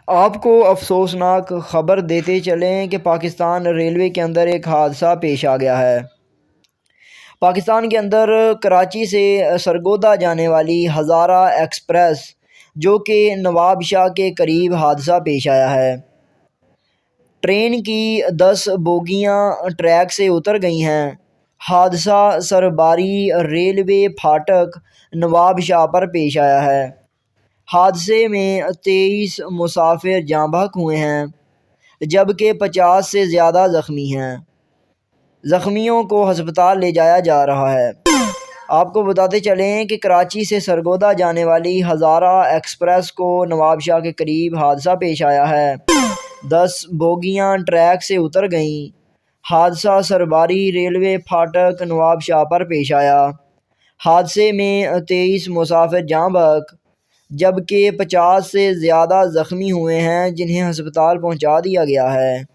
آپ کو افسوسناک خبر دیتے چلیں کہ پاکستان ریلوے کے اندر ایک حادثہ پیش آ گیا ہے۔ پاکستان کے اندر کراچی سے سرگودا جانے والی ہزارہ ایکسپریس جو کہ نواب شاہ کے قریب حادثہ پیش آیا ہے۔ ٹرین کی 10 بوگیاں ٹریک سے اتر گئی ہیں۔ حادثہ سرباری ریلوے پھاٹک نواب شاہ پر پیش آیا ہے۔ حادثے میں 23 مسافر جاں بحق ہوئے ہیں جبکہ 50 سے زیادہ زخمی ہیں۔ زخمیوں کو ہسپتال لے جایا جا رہا ہے۔ آپ کو بتاتے چلیں کہ کراچی سے سرگودا جانے والی ہزارہ ایکسپریس کو نواب شاہ کے قریب حادثہ پیش آیا ہے۔ 10 بوگیاں ٹریک سے اتر گئیں۔ حادثہ سرباری ریلوے پھاٹک نواب شاہ پر پیش آیا۔ حادثے میں 23 مسافر جاں بحق جبکہ 50 سے زیادہ زخمی ہوئے ہیں جنہیں ہسپتال پہنچا دیا گیا ہے۔